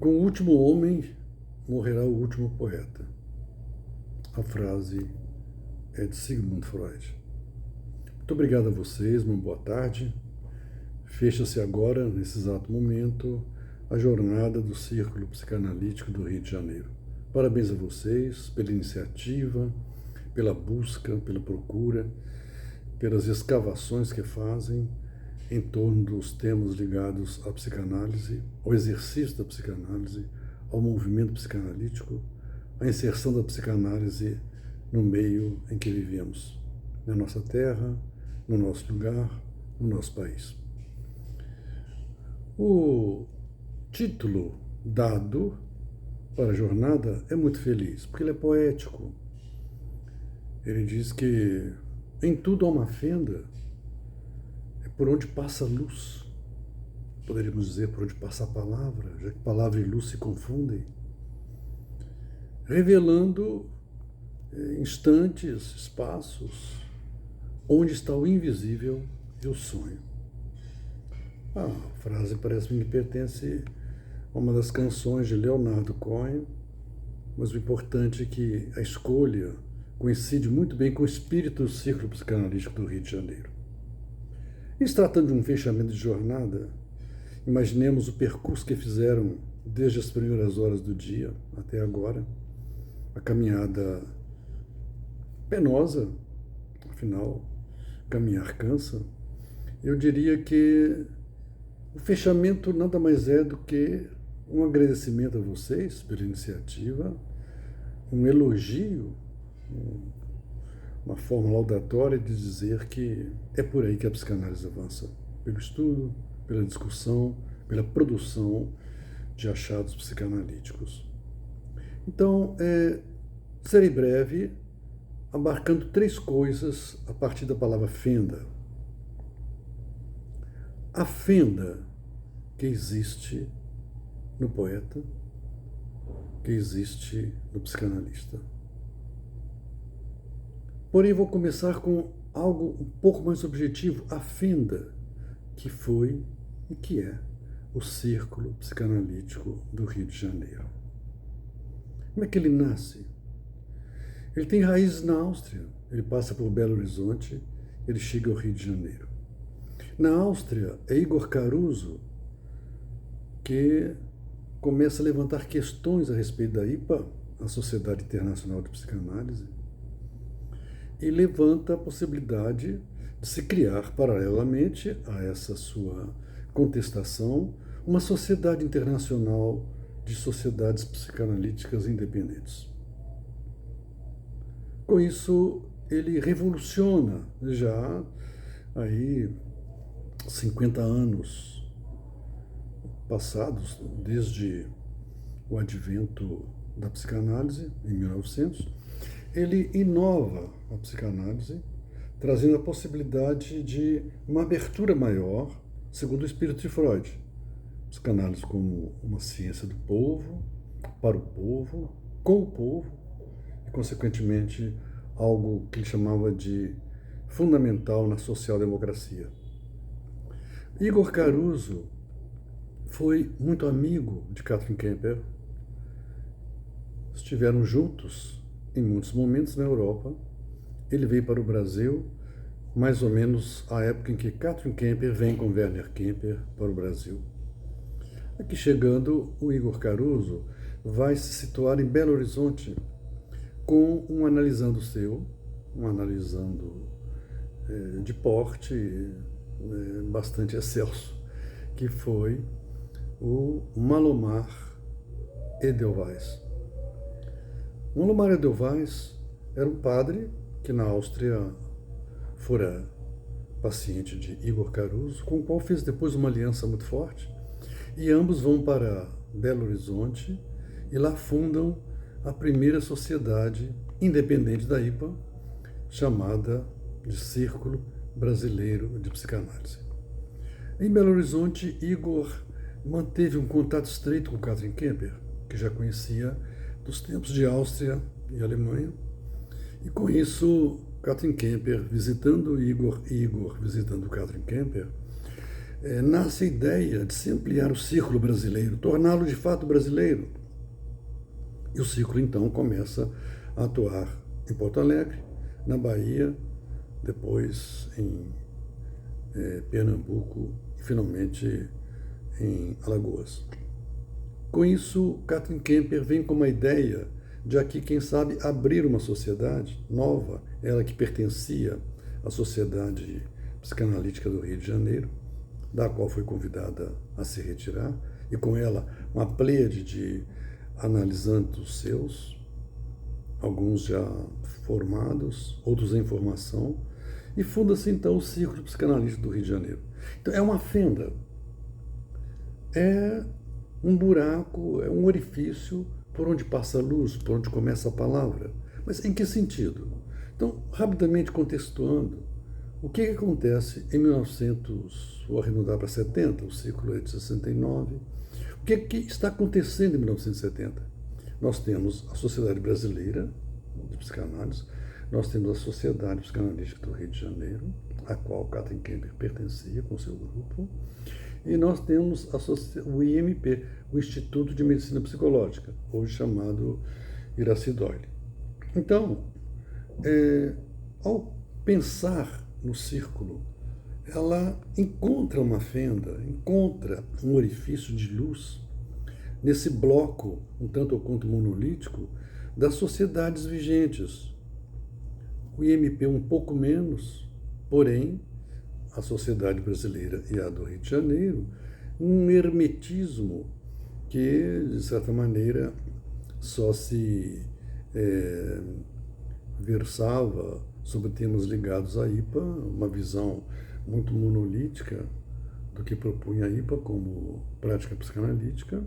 Com o último homem morrerá o último poeta. A frase é de Sigmund Freud. Muito obrigado a vocês, uma boa tarde. Fecha-se agora, nesse exato momento, a jornada do Círculo Psicanalítico do Rio de Janeiro. Parabéns a vocês pela iniciativa, pela busca, pela procura, pelas escavações que fazem em torno dos temas ligados à psicanálise, ao exercício da psicanálise, ao movimento psicanalítico, à inserção da psicanálise no meio em que vivemos, na nossa terra, no nosso lugar, no nosso país. O título dado para a jornada é muito feliz, porque ele é poético. Ele diz que em tudo há uma fenda, é por onde passa a luz. Poderíamos dizer por onde passa a palavra, já que palavra e luz se confundem, revelando instantes, espaços, onde está o invisível e o sonho. A frase parece-me que pertence a uma das canções de Leonardo Cohen, mas o importante é que a escolha coincide muito bem com o espírito do Círculo Psicanalítico do Rio de Janeiro. E se tratando de um fechamento de jornada, imaginemos o percurso que fizeram desde as primeiras horas do dia até agora, a caminhada penosa, afinal, caminhar cansa. Eu diria que o fechamento nada mais é do que um agradecimento a vocês pela iniciativa, um elogio, uma forma laudatória de dizer que é por aí que a psicanálise avança, pelo estudo, pela discussão, pela produção de achados psicanalíticos. Então, serei breve, abarcando 3 coisas a partir da palavra fenda. A fenda que existe no poeta, que existe no psicanalista. Porém, vou começar com algo um pouco mais objetivo, a fenda que foi e que é o Círculo Psicanalítico do Rio de Janeiro. Como é que ele nasce? Ele tem raízes na Áustria, ele passa por Belo Horizonte, ele chega ao Rio de Janeiro. Na Áustria, é Igor Caruso que começa a levantar questões a respeito da IPA, a Sociedade Internacional de Psicanálise, e levanta a possibilidade de se criar, paralelamente a essa sua contestação, uma sociedade internacional de sociedades psicanalíticas independentes. Com isso, ele revoluciona já aí 50 anos passados, desde o advento da psicanálise, em 1900, ele inova a psicanálise, trazendo a possibilidade de uma abertura maior, segundo o espírito de Freud. Psicanálise como uma ciência do povo, para o povo, com o povo, e, consequentemente, algo que ele chamava de fundamental na social-democracia. Igor Caruso foi muito amigo de Katrin Kemper. Estiveram juntos em muitos momentos na Europa. Ele veio para o Brasil mais ou menos à época em que Katrin Kemper vem com Werner Kemper para o Brasil. Aqui chegando, o Igor Caruso vai se situar em Belo Horizonte com um analisando seu, um analisando de porte bastante excelso, que foi o Malomar Edelweiss. Malomar Edelweiss era um padre que na Áustria fora paciente de Igor Caruso, com o qual fez depois uma aliança muito forte, e ambos vão para Belo Horizonte e lá fundam a primeira sociedade independente da IPA, chamada de Círculo Brasileiro de Psicanálise. Em Belo Horizonte, Igor manteve um contato estreito com Katrin Kemper, que já conhecia dos tempos de Áustria e Alemanha, e com isso, Katrin Kemper visitando Igor e Igor visitando Katrin Kemper, nasce a ideia de se ampliar o círculo brasileiro, torná-lo de fato brasileiro. E o círculo, então, começa a atuar em Porto Alegre, na Bahia, depois em Pernambuco e, finalmente, em Alagoas. Com isso, Katrin Kemper vem com uma ideia de aqui, quem sabe, abrir uma sociedade nova, ela que pertencia à Sociedade Psicanalítica do Rio de Janeiro, da qual foi convidada a se retirar, e com ela uma pleiade de analisandos seus, alguns já formados, outros em formação, e funda-se então o Círculo Psicanalítico do Rio de Janeiro. Então é uma fenda, é um buraco, é um orifício por onde passa a luz, por onde começa a palavra. Mas em que sentido? Então, rapidamente contextuando, o que acontece em 1900, vou arredondar para 70, o ciclo é de 69, o que está acontecendo em 1970? Nós temos a Sociedade Brasileira de Psicanálise, nós temos a Sociedade Psicanalítica do Rio de Janeiro, a qual Katrin Kemper pertencia com seu grupo, e nós temos o IMP, o Instituto de Medicina Psicológica, hoje chamado Iracy Doyle. Então, ao pensar no círculo, ela encontra uma fenda, encontra um orifício de luz nesse bloco, um tanto ou quanto monolítico, das sociedades vigentes. O IMP um pouco menos, porém, a sociedade brasileira e a do Rio de Janeiro, um hermetismo que, de certa maneira, só se versava sobre temas ligados à IPA, uma visão muito monolítica do que propunha a IPA como prática psicanalítica,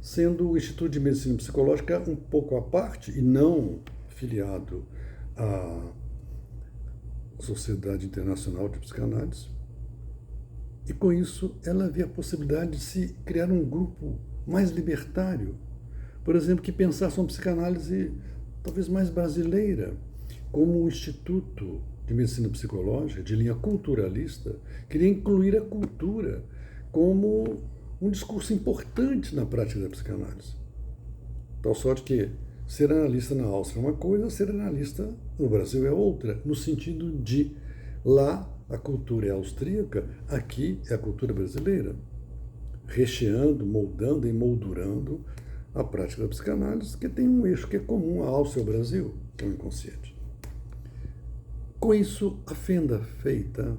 sendo o Instituto de Medicina Psicológica um pouco à parte e não filiado à Sociedade Internacional de Psicanálise. E com isso ela vê a possibilidade de se criar um grupo mais libertário, por exemplo, que pensasse uma psicanálise talvez mais brasileira, como o Instituto de Medicina Psicológica, de linha culturalista, queria incluir a cultura como um discurso importante na prática da psicanálise. Tal sorte que ser analista na Áustria é uma coisa, ser analista no Brasil é outra, no sentido de lá a cultura é austríaca, aqui é a cultura brasileira, recheando, moldando e moldurando a prática da psicanálise, que tem um eixo que é comum à Áustria e ao Brasil, que é o inconsciente. Com isso, a fenda feita,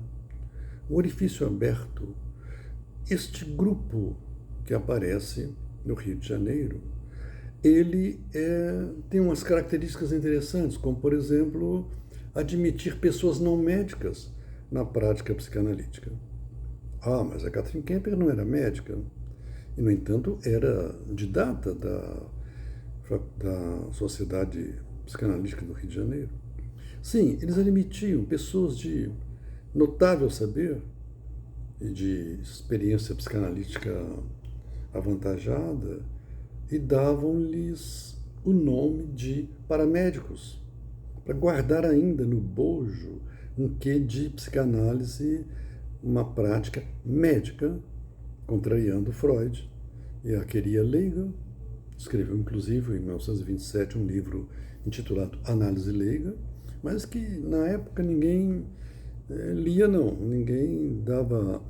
o orifício aberto, este grupo que aparece no Rio de Janeiro, ele tem umas características interessantes, como, por exemplo, admitir pessoas não médicas na prática psicanalítica. Ah, mas a Katrin Kemper não era médica, e, no entanto, era didata da Sociedade Psicanalítica do Rio de Janeiro. Sim, eles admitiam pessoas de notável saber e de experiência psicanalítica avantajada, e davam-lhes o nome de paramédicos, para guardar ainda no bojo um quê de psicanálise, uma prática médica, contrariando Freud. E a queria leiga, escreveu inclusive em 1927 um livro intitulado Análise Leiga, mas que na época ninguém lia não, ninguém dava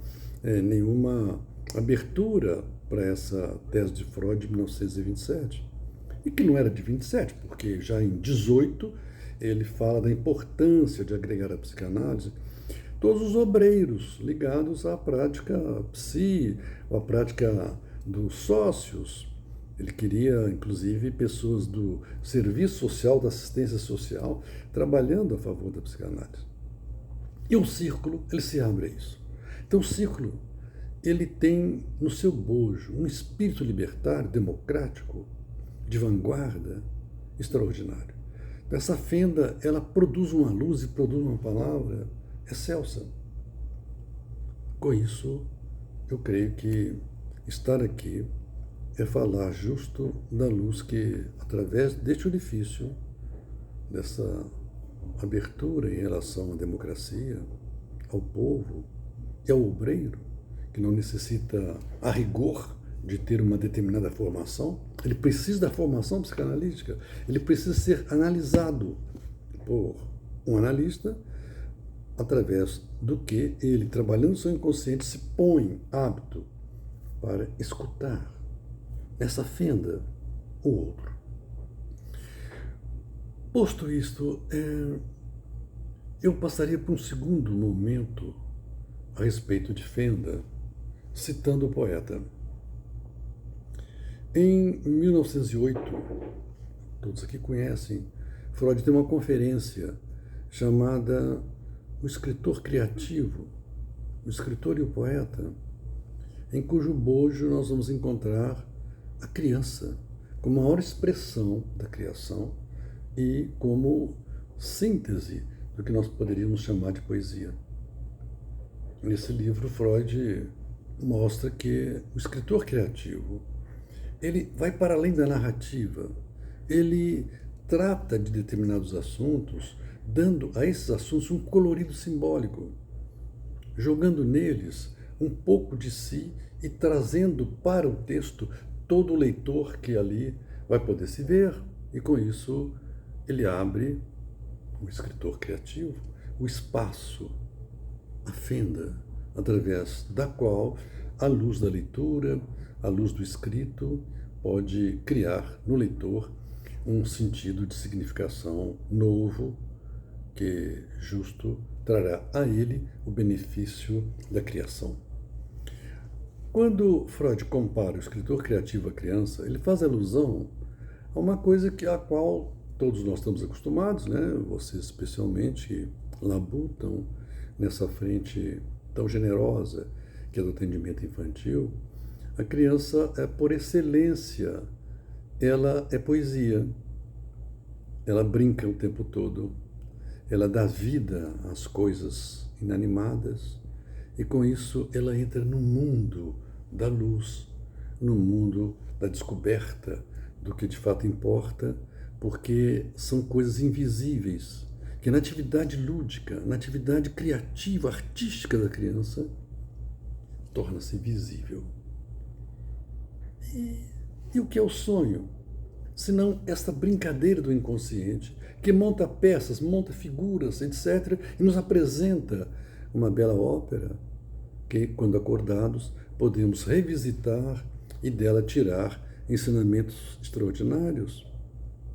nenhuma abertura para essa tese de Freud de 1927, e que não era de 27, porque já em 18 ele fala da importância de agregar a psicanálise todos os obreiros ligados à prática psi, ou à prática dos sócios. Ele queria, inclusive, pessoas do serviço social, da assistência social, trabalhando a favor da psicanálise. E o círculo, ele se abre a isso. Então, o círculo, ele tem no seu bojo um espírito libertário, democrático, de vanguarda, extraordinário. Essa fenda, ela produz uma luz e produz uma palavra excelsa. Com isso, eu creio que estar aqui é falar justo da luz que, através deste orifício, dessa abertura em relação à democracia, ao povo e ao obreiro, que não necessita, a rigor, de ter uma determinada formação. Ele precisa da formação psicanalítica, ele precisa ser analisado por um analista, através do que ele, trabalhando seu inconsciente, se põe apto para escutar nessa fenda o outro. Posto isto, eu passaria para um segundo momento a respeito de fenda, citando o poeta. Em 1908, todos aqui conhecem, Freud tem uma conferência chamada O Escritor Criativo, o escritor e o poeta, em cujo bojo nós vamos encontrar a criança como maior expressão da criação e como síntese do que nós poderíamos chamar de poesia. Nesse livro, Freud mostra que o escritor criativo, ele vai para além da narrativa, ele trata de determinados assuntos, dando a esses assuntos um colorido simbólico, jogando neles um pouco de si e trazendo para o texto todo o leitor que ali vai poder se ver, e com isso ele abre, o escritor criativo, o espaço, a fenda, através da qual a luz da leitura, a luz do escrito, pode criar no leitor um sentido de significação novo, que justo trará a ele o benefício da criação. Quando Freud compara o escritor criativo à criança, ele faz alusão a uma coisa a qual todos nós estamos acostumados, né? Vocês especialmente labutam nessa frente tão generosa que é do atendimento infantil. A criança, por excelência, ela é poesia. Ela brinca o tempo todo. Ela dá vida às coisas inanimadas. E com isso ela entra no mundo da luz, no mundo da descoberta do que de fato importa, porque são coisas invisíveis, que na atividade lúdica, na atividade criativa, artística da criança, torna-se visível. E o que é o sonho? Senão esta brincadeira do inconsciente, que monta peças, monta figuras, etc., e nos apresenta uma bela ópera, que, quando acordados, podemos revisitar e dela tirar ensinamentos extraordinários.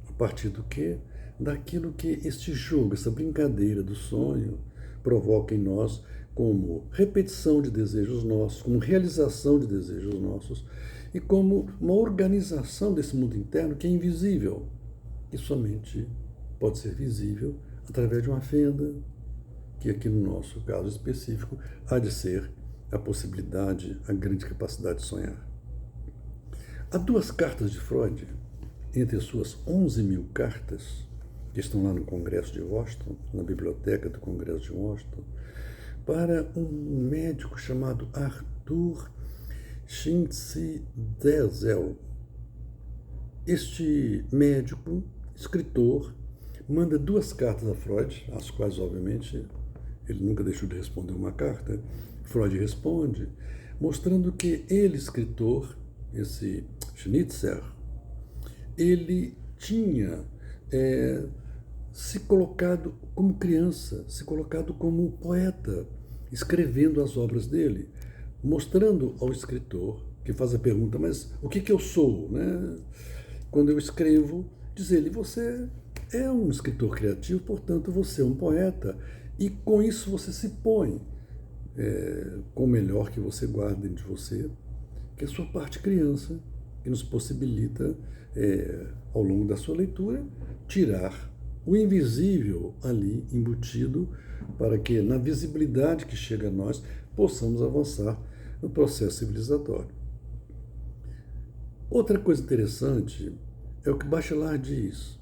A partir do quê? Daquilo que este jogo, essa brincadeira do sonho, provoca em nós como repetição de desejos nossos, como realização de desejos nossos, e como uma organização desse mundo interno que é invisível, e somente pode ser visível através de uma fenda, que aqui no nosso caso específico há de ser a possibilidade, a grande capacidade de sonhar. Há duas cartas de Freud, entre as suas 11.000 cartas, que estão lá no Congresso de Washington, na biblioteca do Congresso de Washington, para um médico chamado Arthur Schnitzler. Este médico, escritor, manda duas cartas a Freud, às quais, obviamente, ele nunca deixou de responder uma carta. Freud responde, mostrando que ele, escritor, esse Schnitzler, ele tinha se colocado como criança, se colocado como poeta, escrevendo as obras dele, mostrando ao escritor, que faz a pergunta, mas o que eu sou? Né? Quando eu escrevo, diz ele, você é um escritor criativo, portanto você é um poeta, e com isso você se põe com o melhor que você guarda dentro de você, que é a sua parte criança, que nos possibilita, ao longo da sua leitura, tirar o invisível ali embutido, para que na visibilidade que chega a nós, possamos avançar no processo civilizatório. Outra coisa interessante é o que Bachelard diz,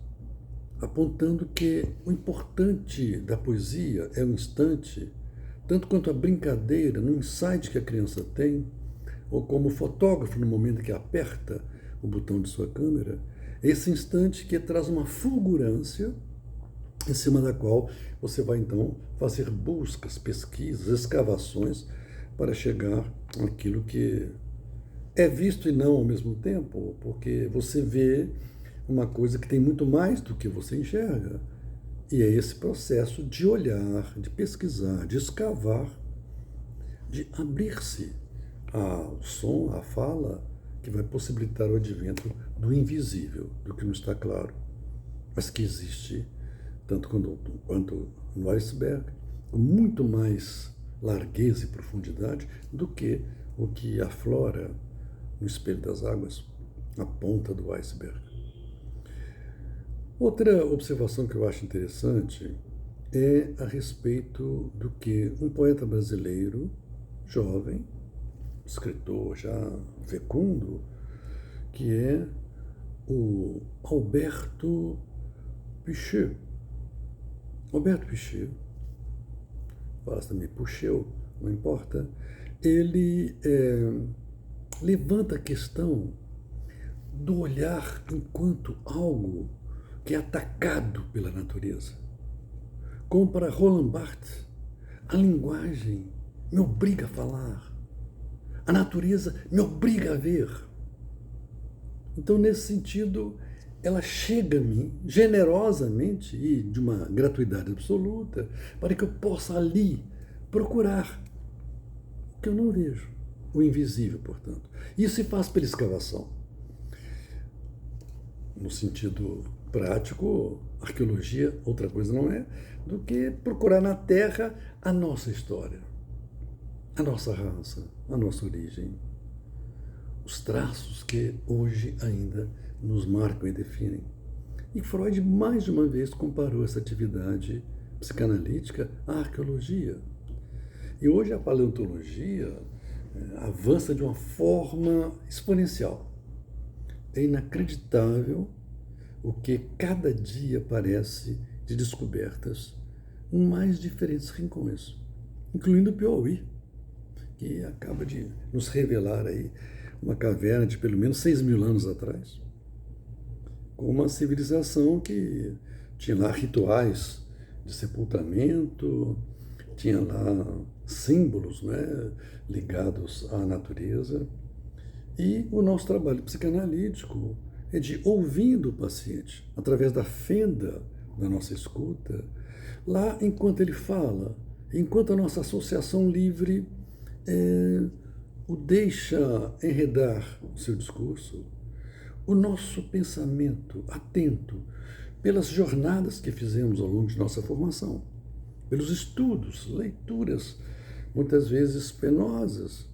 apontando que o importante da poesia é o instante, tanto quanto a brincadeira, no insight que a criança tem, ou como o fotógrafo no momento que aperta o botão de sua câmera, esse instante que traz uma fulgurância em cima da qual você vai então fazer buscas, pesquisas, escavações para chegar àquilo que é visto e não ao mesmo tempo, porque você vê uma coisa que tem muito mais do que você enxerga. E é esse processo de olhar, de pesquisar, de escavar, de abrir-se ao som, à fala, que vai possibilitar o advento do invisível, do que não está claro, mas que existe tanto quanto no iceberg, com muito mais largueza e profundidade do que o que aflora no espelho das águas, a ponta do iceberg. Outra observação que eu acho interessante é a respeito do que um poeta brasileiro, jovem, escritor já fecundo, que é o Alberto Pichet. Alberto Pichet, fala também Pucheu, não importa, ele levanta a questão do olhar enquanto algo que é atacado pela natureza. Como para Roland Barthes, a linguagem me obriga a falar, a natureza me obriga a ver. Então, nesse sentido, ela chega a mim generosamente e de uma gratuidade absoluta para que eu possa ali procurar o que eu não vejo, o invisível, portanto. Isso se faz pela escavação. No sentido prático, arqueologia, outra coisa não é do que procurar na terra a nossa história, a nossa raça, a nossa origem, os traços que hoje ainda nos marcam e definem. E Freud, mais de uma vez, comparou essa atividade psicanalítica à arqueologia. E hoje a paleontologia avança de uma forma exponencial. É inacreditável o que cada dia aparece de descobertas em mais diferentes rincões, incluindo o Piauí, que acaba de nos revelar aí uma caverna de pelo menos 6.000 anos atrás, com uma civilização que tinha lá rituais de sepultamento, tinha lá símbolos, né, ligados à natureza. E o nosso trabalho psicanalítico é de ouvindo o paciente, através da fenda da nossa escuta, lá enquanto ele fala, enquanto a nossa associação livre o deixa enredar o seu discurso, o nosso pensamento atento pelas jornadas que fizemos ao longo de nossa formação, pelos estudos, leituras, muitas vezes penosas,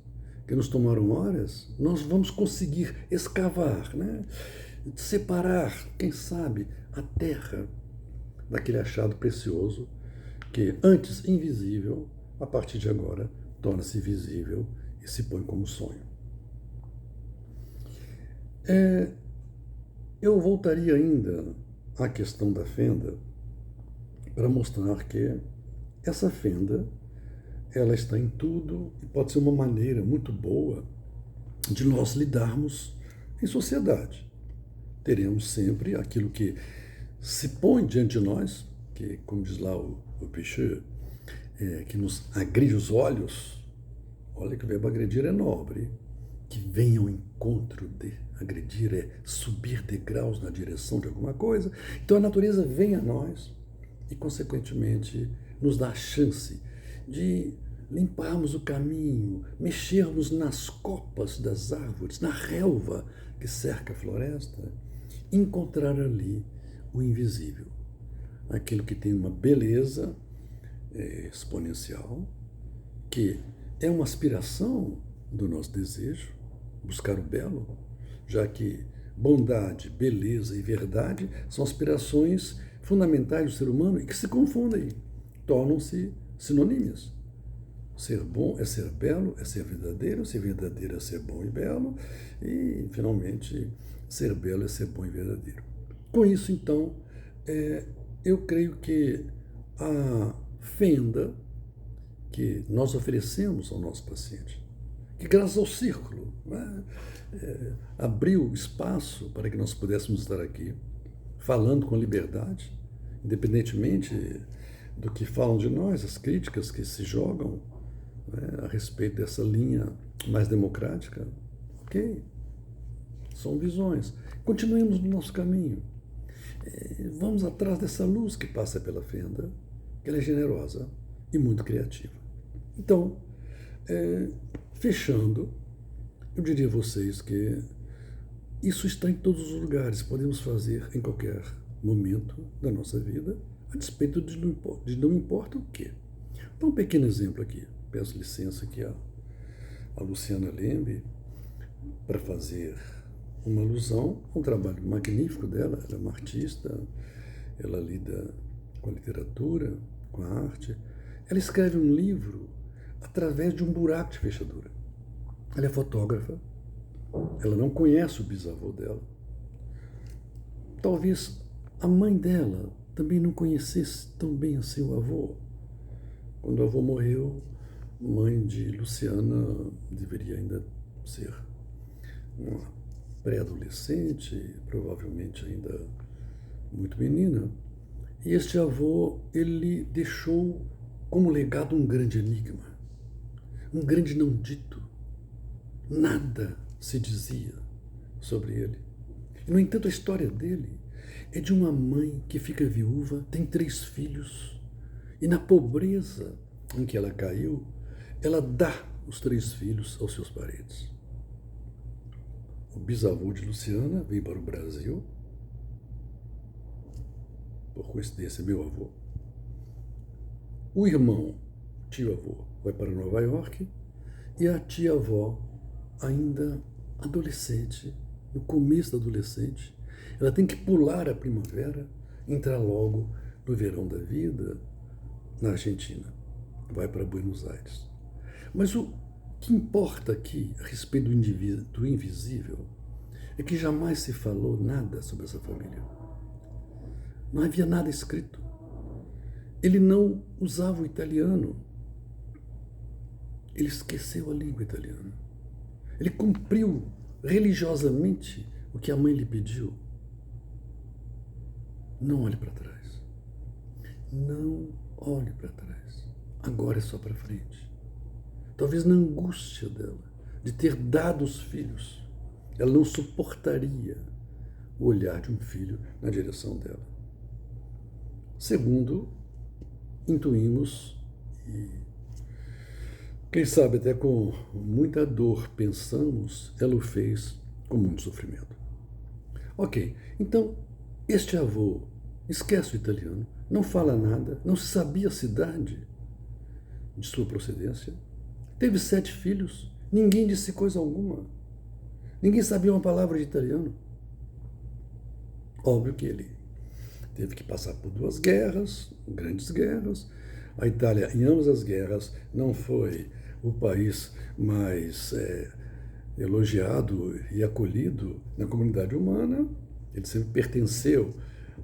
que nos tomaram horas, nós vamos conseguir escavar, né? Separar, quem sabe, a terra daquele achado precioso que, antes invisível, a partir de agora, torna-se visível e se põe como sonho. Eu voltaria ainda à questão da fenda para mostrar que essa fenda ela está em tudo e pode ser uma maneira muito boa de nós lidarmos em sociedade. Teremos sempre aquilo que se põe diante de nós, que, como diz lá o Pichet, que nos agride os olhos. Olha que o verbo agredir é nobre, que vem ao encontro de agredir, é subir degraus na direção de alguma coisa. Então a natureza vem a nós e, consequentemente, nos dá a chance de limparmos o caminho, mexermos nas copas das árvores, na relva que cerca a floresta, encontrar ali o invisível, aquilo que tem uma beleza exponencial, que é uma aspiração do nosso desejo, buscar o belo, já que bondade, beleza e verdade são aspirações fundamentais do ser humano e que se confundem, tornam-se sinônimas. Ser bom é ser belo, é ser verdadeiro é ser bom e belo, e, finalmente, ser belo é ser bom e verdadeiro. Com isso, então, eu creio que a fenda que nós oferecemos ao nosso paciente, que graças ao círculo, né, abriu espaço para que nós pudéssemos estar aqui, falando com liberdade, independentemente do que falam de nós, as críticas que se jogam, né, a respeito dessa linha mais democrática. Ok, são visões. Continuemos no nosso caminho. Vamos atrás dessa luz que passa pela fenda, que ela é generosa e muito criativa. Então, fechando, eu diria a vocês que isso está em todos os lugares, podemos fazer em qualquer momento da nossa vida, a despeito de não importa o quê. Então, um pequeno exemplo aqui. Peço licença aqui a Luciana Lembe para fazer uma alusão a um trabalho magnífico dela. Ela é uma artista, ela lida com a literatura, com a arte. Ela escreve um livro através de um buraco de fechadura. Ela é fotógrafa, ela não conhece o bisavô dela. Talvez a mãe dela também não conhecesse tão bem assim o avô. Quando o avô morreu, mãe de Luciana deveria ainda ser uma pré-adolescente, provavelmente ainda muito menina. E este avô, ele deixou como legado um grande enigma, um grande não dito. Nada se dizia sobre ele. E, no entanto, a história dele é de uma mãe que fica viúva, tem 3 filhos, e na pobreza em que ela caiu, ela dá os 3 filhos aos seus parentes. O bisavô de Luciana veio para o Brasil, por coincidência, meu avô. O irmão, tio-avô, vai para Nova York, e a tia-avó, ainda adolescente, no começo da adolescente, ela tem que pular a primavera, entrar logo no verão da vida, na Argentina. Vai para Buenos Aires. Mas o que importa aqui, a respeito do invisível, é que jamais se falou nada sobre essa família. Não havia nada escrito. Ele não usava o italiano. Ele esqueceu a língua italiana. Ele cumpriu religiosamente o que a mãe lhe pediu. Não olhe para trás. Não olhe para trás. Agora é só para frente. Talvez na angústia dela de ter dado os filhos, ela não suportaria o olhar de um filho na direção dela. Segundo, intuímos, e quem sabe até com muita dor pensamos, ela o fez com muito sofrimento. Ok, então este avô esquece o italiano, não fala nada, não se sabia a cidade de sua procedência, teve 7 filhos, ninguém disse coisa alguma, ninguém sabia uma palavra de italiano. Óbvio que ele teve que passar por 2 guerras, grandes guerras. A Itália, em ambas as guerras, não foi o país mais elogiado e acolhido na comunidade humana. Ele sempre pertenceu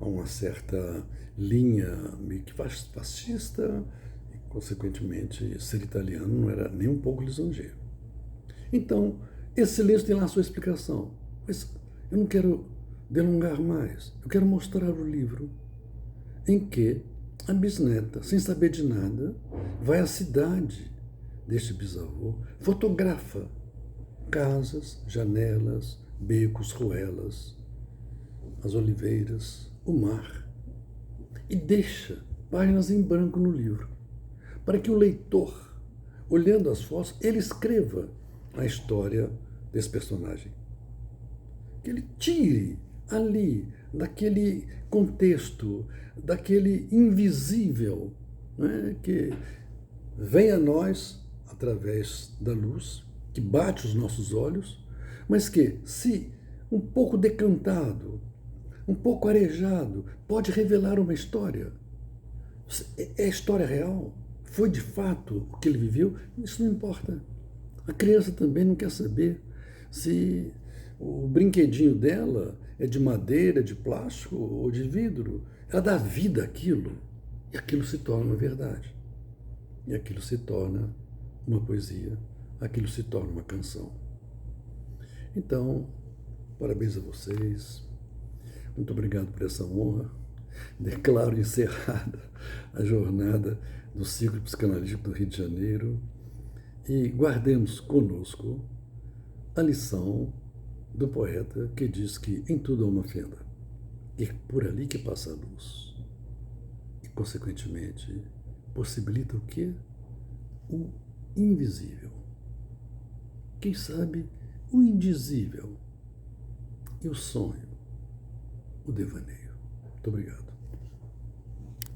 a uma certa linha meio que fascista, e, consequentemente, ser italiano não era nem um pouco lisonjeiro. Então, esse silêncio tem lá a sua explicação. Mas eu não quero delongar mais. Eu quero mostrar o livro em que a bisneta, sem saber de nada, vai à cidade deste bisavô, fotografa casas, janelas, becos, ruelas, as oliveiras, o mar, e deixa páginas em branco no livro, para que o leitor, olhando as fotos, ele escreva a história desse personagem. Que ele tire ali, daquele contexto, daquele invisível, né, que vem a nós através da luz, que bate os nossos olhos, mas que, se um pouco decantado, um pouco arejado, pode revelar uma história. É história real? Foi de fato o que ele viveu? Isso não importa. A criança também não quer saber se o brinquedinho dela é de madeira, de plástico ou de vidro. Ela dá vida àquilo, e aquilo se torna uma verdade. E aquilo se torna uma poesia, aquilo se torna uma canção. Então, parabéns a vocês. Muito obrigado por essa honra. Declaro encerrada a jornada do Ciclo Psicanalítico do Rio de Janeiro. e guardemos conosco a lição do poeta que diz que em tudo há uma fenda, e é por ali que passa a luz. E, consequentemente, possibilita o quê? O invisível. Quem sabe, o indizível. E o sonho, o devaneio. Muito obrigado.